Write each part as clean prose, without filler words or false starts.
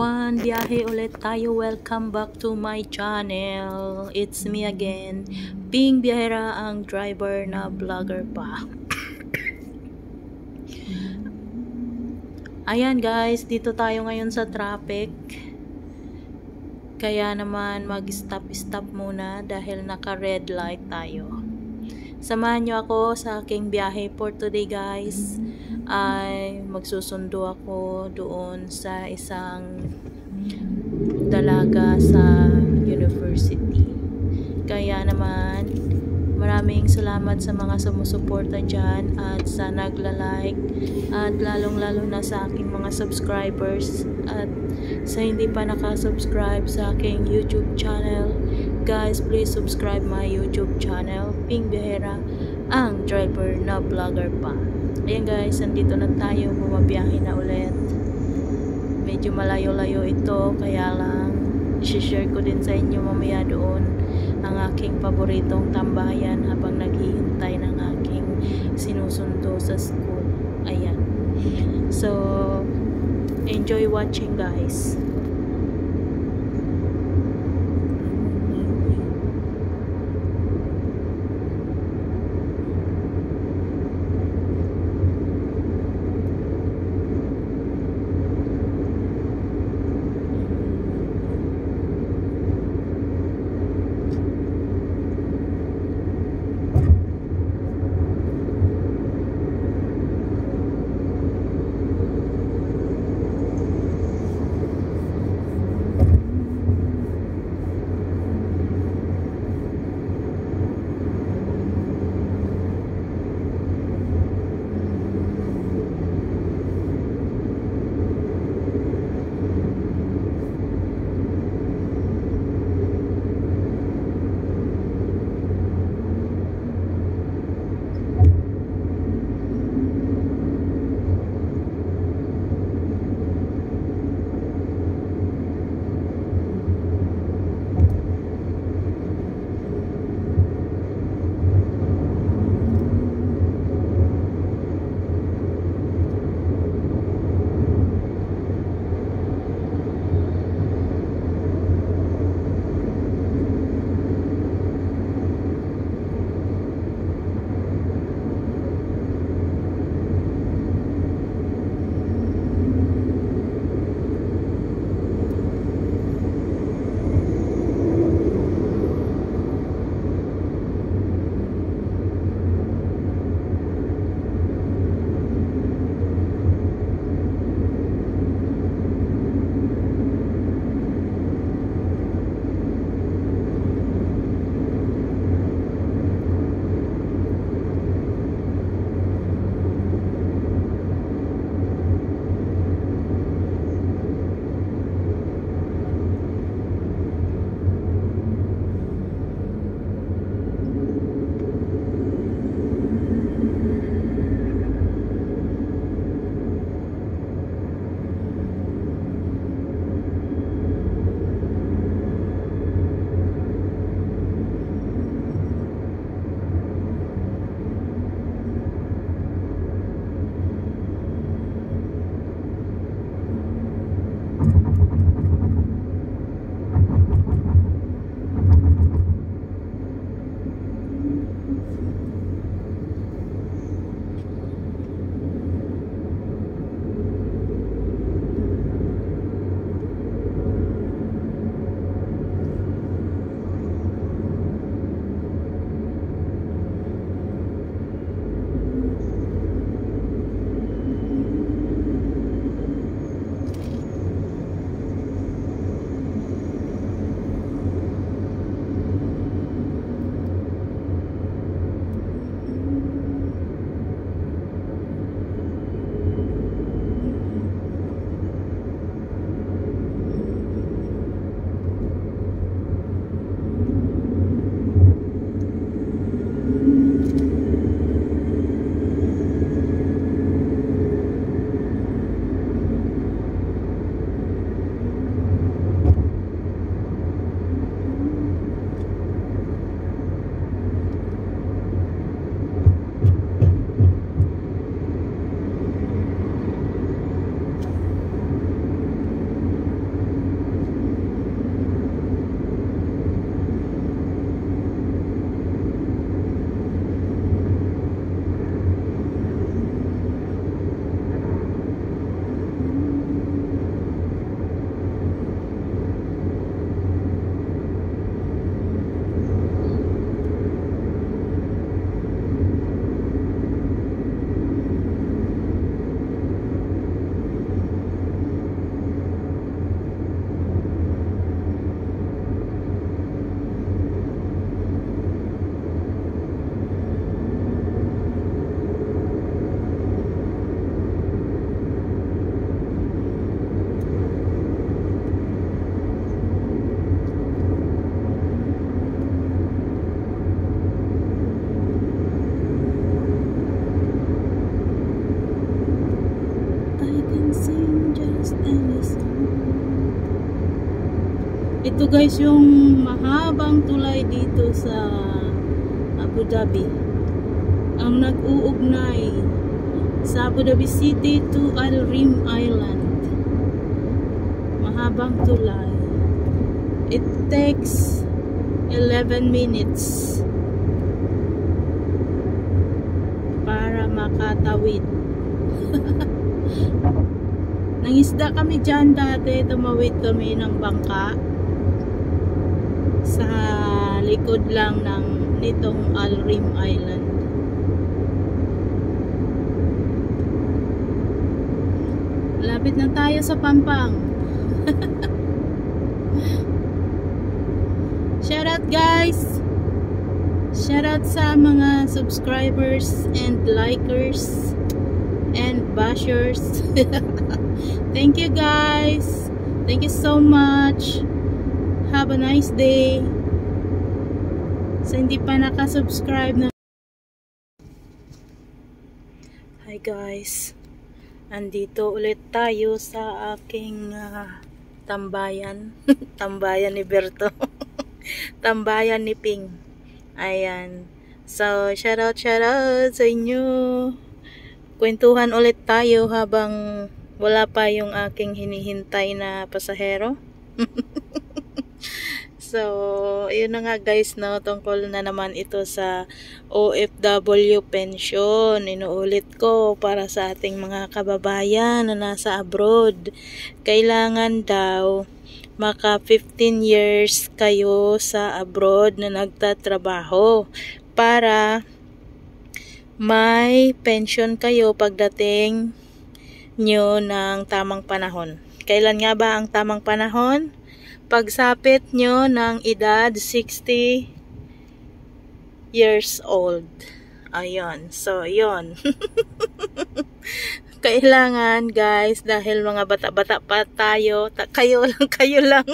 everyone! Biyahe ulit tayo. Welcome back to my channel. It's me again, Ping Biyahera, ang driver na vlogger pa. Ayan guys, dito tayo ngayon sa traffic. Kaya naman mag-stop muna dahil naka-red light tayo. Samahan nyo ako sa aking biyahe for today guys. Ay magsusundo ako doon sa isang dalaga sa university. Kaya naman maraming salamat sa mga sumusuporta dyan at sa nagla-like at lalong-lalo na sa aking mga subscribers at sa hindi pa nakasubscribe sa aking YouTube channel. Guys, please subscribe my YouTube channel, Ping Biyahera, ang driver na vlogger pa. Ayan guys, nandito na tayo, bumabiyahe na ulit. Medyo malayo-layo ito, kaya lang i-share ko din sa inyo mamaya doon ang aking paboritong tambayan habang naghihintay ng aking sinusundo sa school. Ayan. So, enjoy watching guys. Ito guys yung mahabang tulay dito sa Abu Dhabi. Ang nag-uugnay sa Abu Dhabi City to Al Reem Island. Mahabang tulay. It takes 11 minutes para makatawid. Nangisda kami dyan dati, tumawid kami ng bangka sa likod lang ng nitong Al Reem Island. Lapit na tayo sa Pampang. Shout out guys, shout out sa mga subscribers and likers and bashers. Thank you guys, thank you so much. Have a nice day. Sa hindi pa nakasubscribe na. Hi guys, andito ulit tayo sa aking tambayan. Tambayan ni Berto. Tambayan ni Ping. Ayan. So, shout out sa inyo. Kwentuhan ulit tayo habang wala pa yung aking hinihintay na pasahero. So, yun na nga guys, no, tungkol na naman ito sa OFW pension. Inuulit ko para sa ating mga kababayan na nasa abroad. Kailangan daw maka 15 years kayo sa abroad na nagtatrabaho para may pension kayo pagdating nyo ng tamang panahon. Kailan nga ba ang tamang panahon? Pagsapit nyo ng edad 60 years old. Ayun. So, yun. Kailangan, guys, dahil mga bata-bata pa tayo, kayo lang.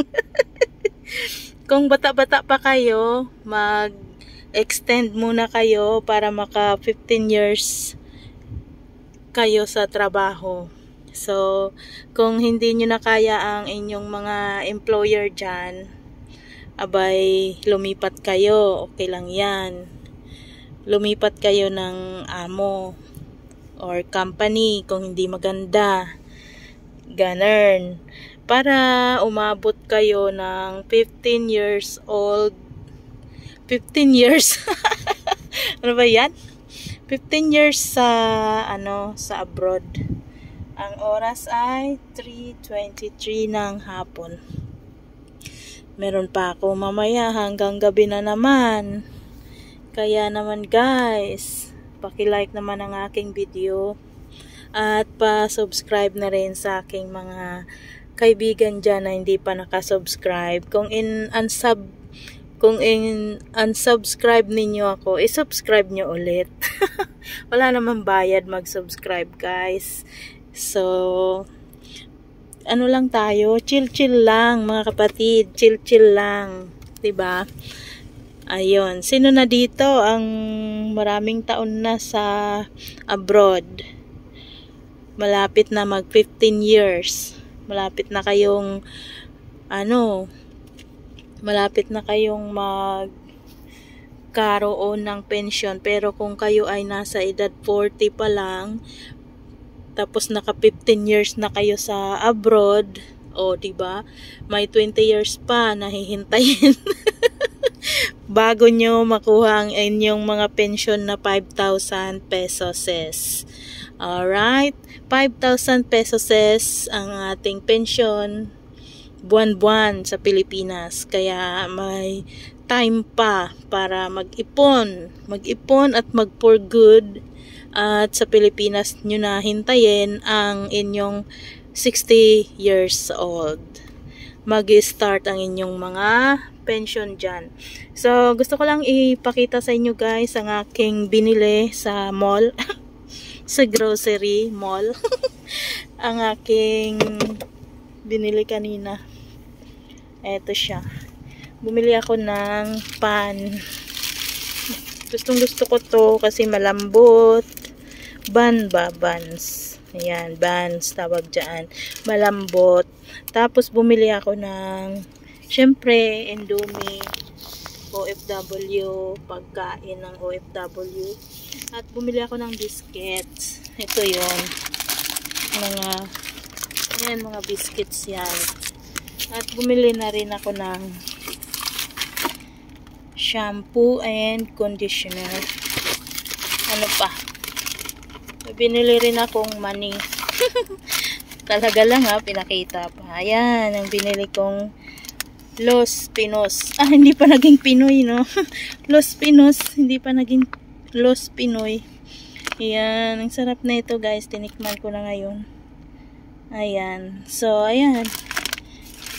Kung bata-bata pa kayo, mag-extend muna kayo para maka 15 years kayo sa trabaho. So, kung hindi nyo na kaya ang inyong mga employer dyan, abay, lumipat kayo. Okay lang yan. Lumipat kayo ng amo or company kung hindi maganda. Ganun. Para umabot kayo ng 15 years old. 15 years. Ano ba yan? 15 years sa sa abroad. Ang oras ay 3:23 ng hapon. Meron pa ako mamaya hanggang gabi na naman. Kaya naman guys, paki-like naman ang aking video at pa-subscribe na rin sa aking mga kaibigan dyan na hindi pa nakasubscribe. Kung unsubscribe ninyo ako, i-subscribe nyo ulit. Wala namang bayad mag-subscribe guys. So, ano lang tayo, chill-chill lang mga kapatid, chill-chill lang, 'di ba? Ayun, sino na dito ang maraming taon na sa abroad? Malapit na mag 15 years. Malapit na kayong malapit na kayong magkaroon ng pension, pero kung kayo ay nasa edad 40 pa lang, tapos naka 15 years na kayo sa abroad, o diba, may 20 years pa na hihintayin bago nyo makuha ang inyong mga pension na 5,000 pesos. Alright, 5,000 pesos ang ating pension buwan-buwan sa Pilipinas. Kaya may time pa para mag-ipon at mag-for good. At sa Pilipinas nyo na hintayin ang inyong 60 years old. Mag-start ang inyong mga pension dyan. So, gusto ko lang ipakita sa inyo guys ang aking binili sa mall. Sa grocery mall. Ang aking binili kanina. Eto siya. Bumili ako ng pan. Gustong gusto ko to kasi malambot. Buns. Ayan, buns tawag dyan. Malambot. Tapos bumili ako ng Syempre, Indomie, OFW, pagkain ng OFW. At bumili ako ng biscuits. Ito yon, mga biscuits yan. At bumili na rin ako ng shampoo and conditioner. Ano pa? Binili rin akong money. Talaga lang ha, pinakita pa. Ayan, ang binili kong Los Pinos. Hindi pa naging Pinoy, no? Los Pinos, hindi pa naging Los Pinoy. Ayan, ang sarap na ito guys. Tinikman ko na ngayon. Ayan. So, ayan.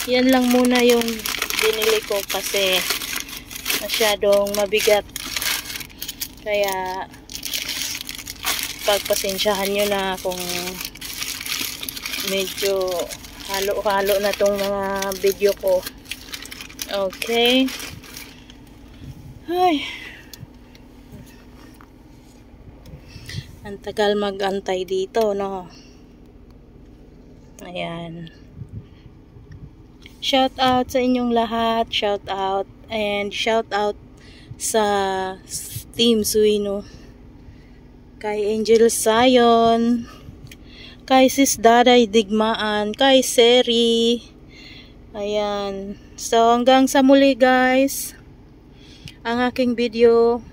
Yan lang muna yung binili ko kasi masyadong mabigat. Kaya, pagpasensyahan nyo na kung medyo halo-halo na tong mga video ko. Okay. Ay. Ang tagal mag-antay dito, no? Ayan. Shout out sa inyong lahat. Shout out. And shout out sa Team Suino. Kay Angel Sayon. Kay Sis Daday Digmaan. Kay Seri. Ayan. So, hanggang sa muli guys. Ang aking video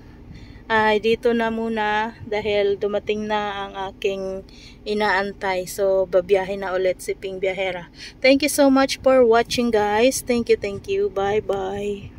ay dito na muna dahil dumating na ang aking inaantay. So, babiyahe na ulit si Ping Biyahera. Thank you so much for watching guys. Thank you. Bye-bye.